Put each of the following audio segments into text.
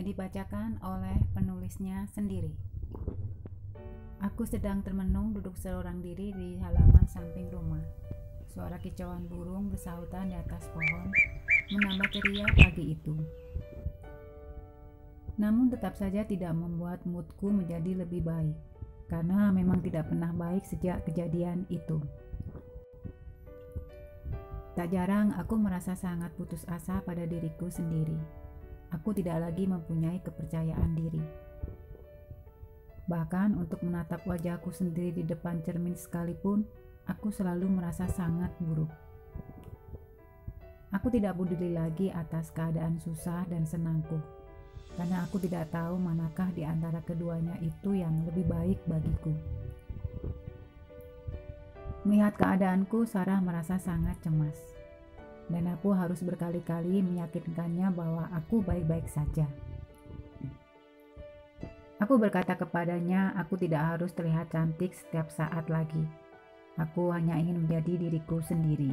dibacakan oleh penulisnya sendiri. Aku sedang termenung duduk seorang diri di halaman samping rumah. Suara kicauan burung bersahutan di atas pohon menambah ceria pagi itu. Namun tetap saja tidak membuat moodku menjadi lebih baik, karena memang tidak pernah baik sejak kejadian itu. Tak jarang aku merasa sangat putus asa pada diriku sendiri. Aku tidak lagi mempunyai kepercayaan diri. Bahkan untuk menatap wajahku sendiri di depan cermin sekalipun, aku selalu merasa sangat buruk. Aku tidak peduli lagi atas keadaan susah dan senangku, karena aku tidak tahu manakah di antara keduanya itu yang lebih baik bagiku. Melihat keadaanku, Sarah merasa sangat cemas. Dan aku harus berkali-kali meyakinkannya bahwa aku baik-baik saja. Aku berkata kepadanya, aku tidak harus terlihat cantik setiap saat lagi. Aku hanya ingin menjadi diriku sendiri.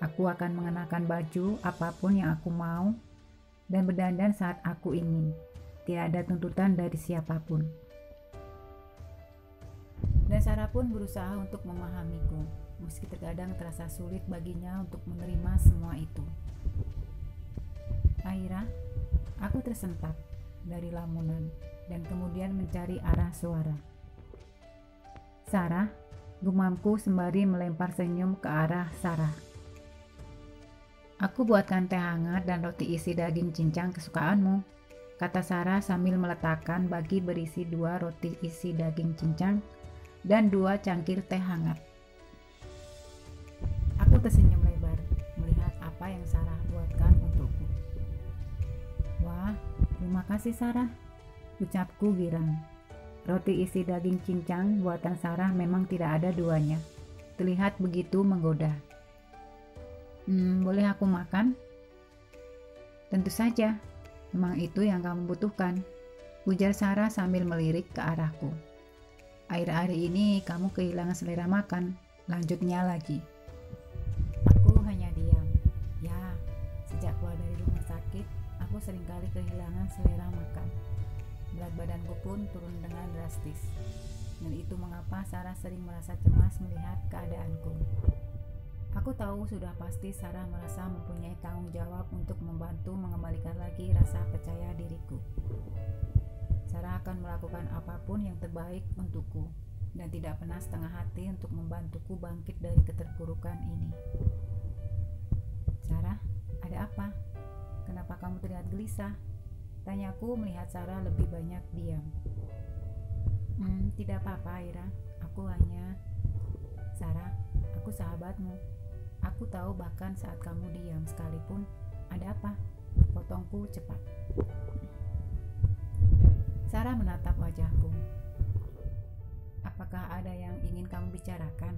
Aku akan mengenakan baju apapun yang aku mau dan berdandan saat aku ingin. Tidak ada tuntutan dari siapapun. Dan Sarah pun berusaha untuk memahamiku, meski terkadang terasa sulit baginya untuk menerima semua itu. Akhirnya, aku tersentak dari lamunan dan kemudian mencari arah suara. Sarah, gumamku sembari melempar senyum ke arah Sarah. Aku buatkan teh hangat dan roti isi daging cincang kesukaanmu, kata Sarah sambil meletakkan bagi berisi 2 roti isi daging cincang dan 2 cangkir teh hangat. Aku tersenyum lebar melihat apa yang Sarah buatkan untukku. Wah, terima kasih Sarah, ucapku girang. Roti isi daging cincang buatan Sarah memang tidak ada duanya. Terlihat begitu menggoda. Boleh aku makan? Tentu saja, memang itu yang kamu butuhkan, ujar Sarah sambil melirik ke arahku. Akhir-akhir ini kamu kehilangan selera makan, lanjutnya lagi. Aku hanya diam. Ya, sejak keluar dari rumah sakit, aku seringkali kehilangan selera makan. Berat badanku pun turun dengan drastis. Dan itu mengapa Sarah sering merasa cemas melihat keadaanku. Aku tahu sudah pasti Sarah merasa mempunyai tanggung jawab untuk membantu mengembalikan lagi rasa percaya diriku. Sarah akan melakukan apapun yang terbaik untukku dan tidak pernah setengah hati untuk membantuku bangkit dari keterpurukan ini. Sarah, ada apa? Kenapa kamu terlihat gelisah? Tanyaku melihat Sarah lebih banyak diam. Tidak apa-apa, Ira. Aku hanya... Sarah, aku sahabatmu. Aku tahu bahkan saat kamu diam sekalipun. Ada apa? Potongku cepat. Sarah menatap wajahku. Apakah ada yang ingin kamu bicarakan?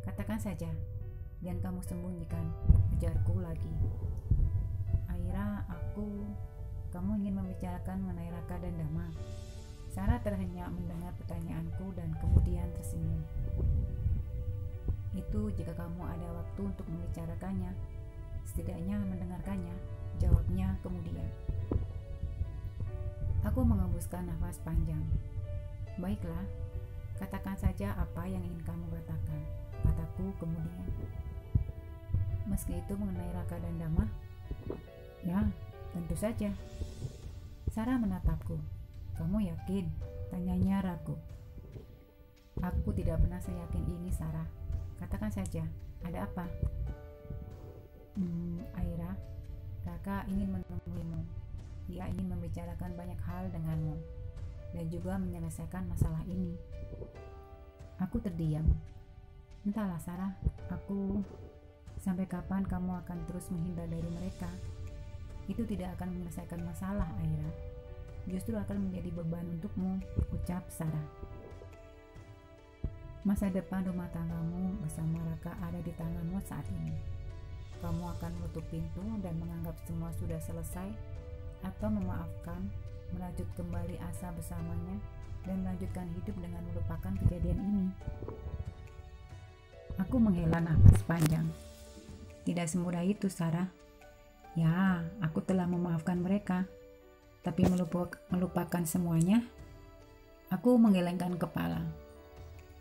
Katakan saja, jangan kamu sembunyikan, ujarku lagi. Aira, kamu ingin membicarakan mengenai Raka dan Dama? Sarah terhenyak mendengar pertanyaanku dan kemudian tersenyum. Itu jika kamu ada waktu untuk membicarakannya, setidaknya mendengarkannya, jawabnya kemudian. Aku mengembuskan nafas panjang. Baiklah, katakan saja apa yang ingin kamu katakan, kataku kemudian. Meski itu mengenai Raka dan Dama? Ya, tentu saja. Sarah menatapku. Kamu yakin? Tanyanya ragu. Aku tidak pernah seyakin ini, Sarah. Katakan saja, ada apa? Aira, Raka ingin menemuimu. Dia ingin membicarakan banyak hal denganmu dan juga menyelesaikan masalah ini. Aku terdiam. Entahlah Sarah, sampai kapan kamu akan terus menghindar dari mereka? Itu tidak akan menyelesaikan masalah, Aira. Justru akan menjadi beban untukmu, ucap Sarah. Masa depan rumah tanggamu bersama Raka ada di tanganmu saat ini. Kamu akan menutup pintu dan menganggap semua sudah selesai, atau memaafkan, melanjut kembali asa bersamanya, dan melanjutkan hidup dengan melupakan kejadian ini. Aku menghela nafas panjang. Tidak semudah itu, Sarah. Ya, aku telah memaafkan mereka, tapi melupakan semuanya. Aku menggelengkan kepala.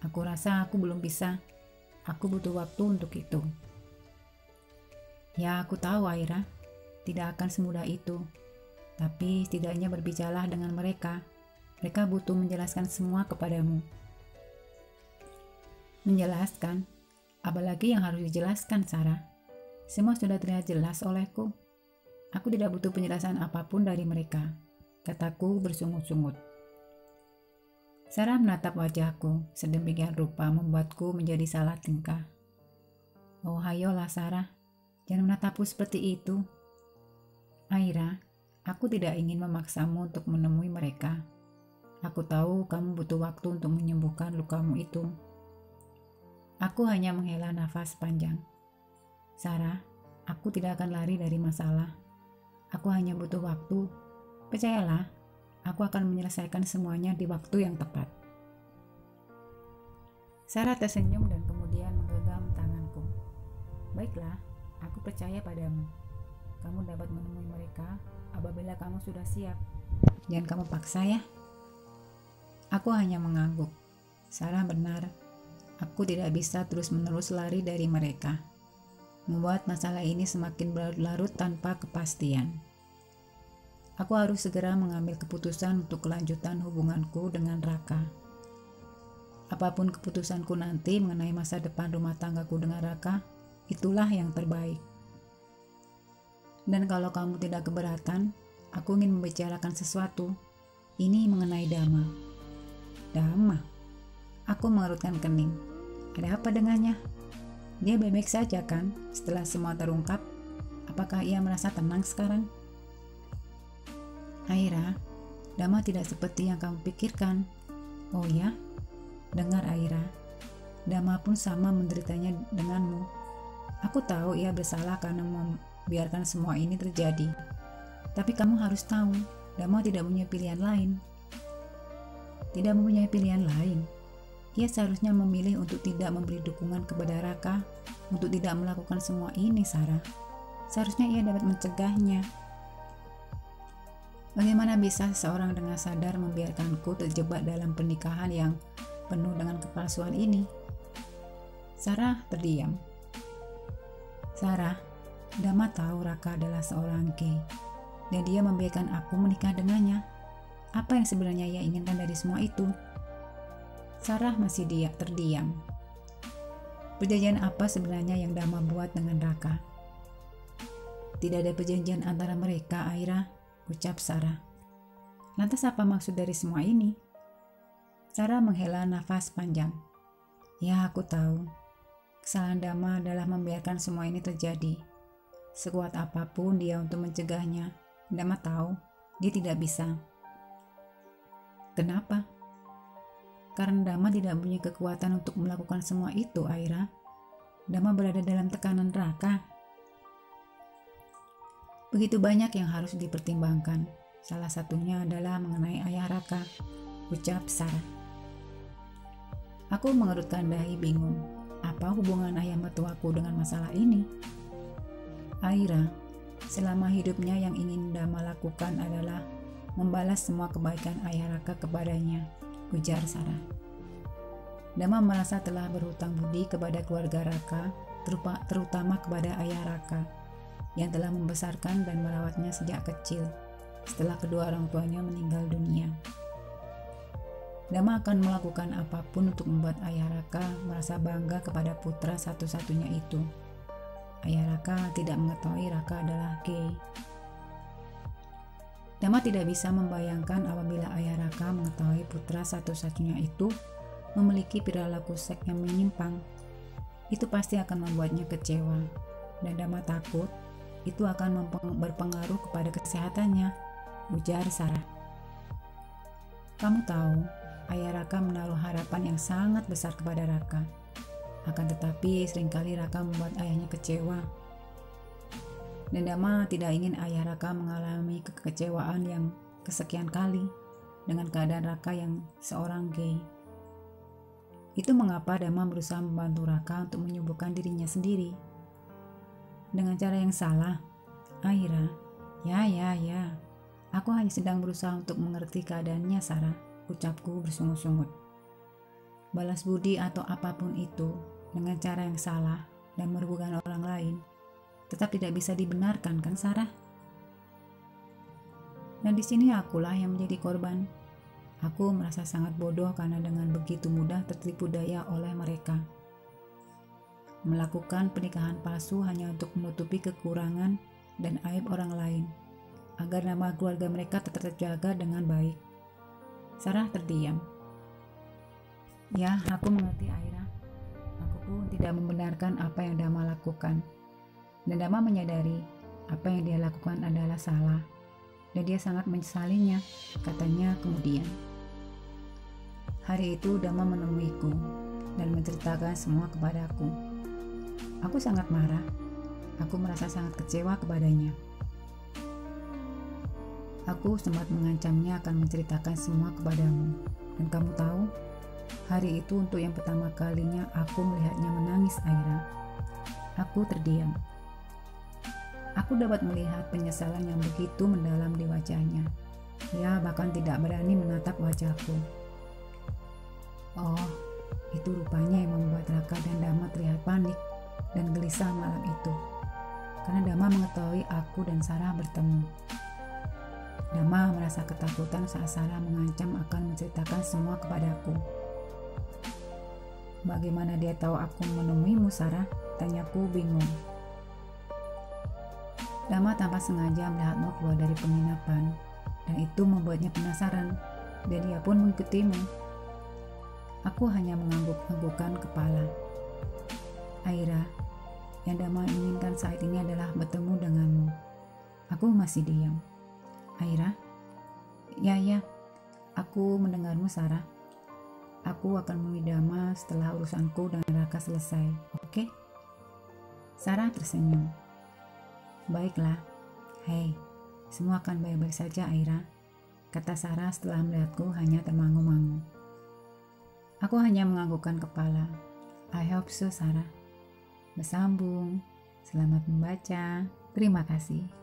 Aku rasa aku belum bisa. Aku butuh waktu untuk itu. Ya, aku tahu Aira, tidak akan semudah itu. Tapi setidaknya berbicaralah dengan mereka. Mereka butuh menjelaskan semua kepadamu. Menjelaskan? Apalagi yang harus dijelaskan, Sarah? Semua sudah terlihat jelas olehku. Aku tidak butuh penjelasan apapun dari mereka, kataku bersungut-sungut. Sarah menatap wajahku, sedemikian rupa membuatku menjadi salah tingkah. Oh, ayolah Sarah, jangan menatapku seperti itu. Aira, aku tidak ingin memaksamu untuk menemui mereka. Aku tahu kamu butuh waktu untuk menyembuhkan lukamu itu. Aku hanya menghela nafas panjang. Sarah, aku tidak akan lari dari masalah. Aku hanya butuh waktu. Percayalah, aku akan menyelesaikan semuanya di waktu yang tepat. Sarah tersenyum dan kemudian menggenggam tanganku. Baiklah, aku percaya padamu. Kamu dapat menemui mereka apabila kamu sudah siap. Jangan kamu paksa ya. Aku hanya mengangguk. Sarah benar. Aku tidak bisa terus-menerus lari dari mereka. Membuat masalah ini semakin berlarut-larut tanpa kepastian. Aku harus segera mengambil keputusan untuk kelanjutan hubunganku dengan Raka. Apapun keputusanku nanti mengenai masa depan rumah tanggaku dengan Raka, itulah yang terbaik. Dan kalau kamu tidak keberatan, aku ingin membicarakan sesuatu. Ini mengenai Dama. Dama? Aku mengerutkan kening. Ada apa dengannya? Dia baik-baik saja kan setelah semua terungkap? Apakah ia merasa tenang sekarang? Aira, Dama tidak seperti yang kamu pikirkan. Oh ya? Dengar Aira, Dama pun sama menderitanya denganmu. Aku tahu ia bersalah karena membiarkan semua ini terjadi. Tapi kamu harus tahu, Dama tidak punya pilihan lain. Tidak mempunyai pilihan lain. Ia seharusnya memilih untuk tidak memberi dukungan kepada Raka, untuk tidak melakukan semua ini, Sarah. Seharusnya ia dapat mencegahnya. Bagaimana bisa seseorang dengan sadar membiarkanku terjebak dalam pernikahan yang penuh dengan kepalsuan ini? Sarah terdiam. Sarah, Dama tahu Raka adalah seorang gay, dan dia membiarkan aku menikah dengannya. Apa yang sebenarnya ia inginkan dari semua itu? Sarah masih terdiam. Perjanjian apa sebenarnya yang Dama buat dengan Raka? Tidak ada perjanjian antara mereka, Aira, ucap Sarah. Lantas apa maksud dari semua ini? Sarah menghela nafas panjang. Ya, aku tahu. Kesalahan Dama adalah membiarkan semua ini terjadi. Sekuat apapun dia untuk mencegahnya, Dama tahu dia tidak bisa. Kenapa? Karena Dama tidak punya kekuatan untuk melakukan semua itu, Aira. Dama berada dalam tekanan Raka. Begitu banyak yang harus dipertimbangkan. Salah satunya adalah mengenai ayah Raka, ucap Sarah. Aku mengerutkan dahi bingung. Apa hubungan ayah mertuaku dengan masalah ini? Aira, selama hidupnya yang ingin Dama lakukan adalah membalas semua kebaikan ayah Raka kepadanya, ujar Sarah. Dama merasa telah berhutang budi kepada keluarga Raka, terutama kepada ayah Raka, yang telah membesarkan dan merawatnya sejak kecil, setelah kedua orang tuanya meninggal dunia. Dama akan melakukan apapun untuk membuat ayah Raka merasa bangga kepada putra satu-satunya itu. Ayah Raka tidak mengetahui Raka adalah gay. Dama tidak bisa membayangkan apabila ayah Raka mengetahui putra satu-satunya itu memiliki perilaku seks yang menyimpang. Itu pasti akan membuatnya kecewa, dan Dama takut itu akan berpengaruh kepada kesehatannya, ujar Sarah. Kamu tahu, ayah Raka menaruh harapan yang sangat besar kepada Raka. Akan tetapi seringkali Raka membuat ayahnya kecewa. Dan Dama tidak ingin ayah Raka mengalami kekecewaan yang kesekian kali dengan keadaan Raka yang seorang gay. Itu mengapa Dama berusaha membantu Raka untuk menyembuhkan dirinya sendiri. Dengan cara yang salah, Aira, ya. Aku hanya sedang berusaha untuk mengerti keadaannya, Sarah, ucapku bersungut-sungut. Balas budi atau apapun itu dengan cara yang salah dan merugikan orang lain tetap tidak bisa dibenarkan, kan, Sarah? Dan di sini akulah yang menjadi korban. Aku merasa sangat bodoh karena dengan begitu mudah tertipu daya oleh mereka. Melakukan pernikahan palsu hanya untuk menutupi kekurangan dan aib orang lain, agar nama keluarga mereka tetap terjaga dengan baik. Sarah terdiam. Ya, aku mengerti, Aira. Aku pun tidak membenarkan apa yang Dama lakukan. Dan Dama menyadari apa yang dia lakukan adalah salah. Dan dia sangat menyesalinya, katanya kemudian. Hari itu Dama menemuiku dan menceritakan semua kepadaku. Aku sangat marah. Aku merasa sangat kecewa kepadanya. Aku sempat mengancamnya akan menceritakan semua kepadamu. Dan kamu tahu, hari itu untuk yang pertama kalinya aku melihatnya menangis, Aira. Aku terdiam. Aku dapat melihat penyesalan yang begitu mendalam di wajahnya. Dia bahkan tidak berani menatap wajahku. Oh, itu rupanya yang membuat Raka dan Dama terlihat panik dan gelisah malam itu. Karena Dama mengetahui aku dan Sarah bertemu. Dama merasa ketakutan saat Sarah mengancam akan menceritakan semua kepadaku. Bagaimana dia tahu aku menemuimu, Sarah? Tanyaku bingung. Dama tanpa sengaja melihatmu keluar dari penginapan, dan itu membuatnya penasaran, dan dia pun mengikutimu. Aku hanya mengangguk-anggukkan kepala. Aira, yang Dama inginkan saat ini adalah bertemu denganmu. Aku masih diam. Aira? Ya, aku mendengarmu, Sarah. Aku akan menemui Dama setelah urusanku dengan Raka selesai, oke? Sarah tersenyum. Baiklah. Hei, semua akan baik-baik saja, Aira, kata Sarah setelah melihatku hanya termangu-mangu. Aku hanya menganggukkan kepala. I hope so, Sarah. Bersambung. Selamat membaca. Terima kasih.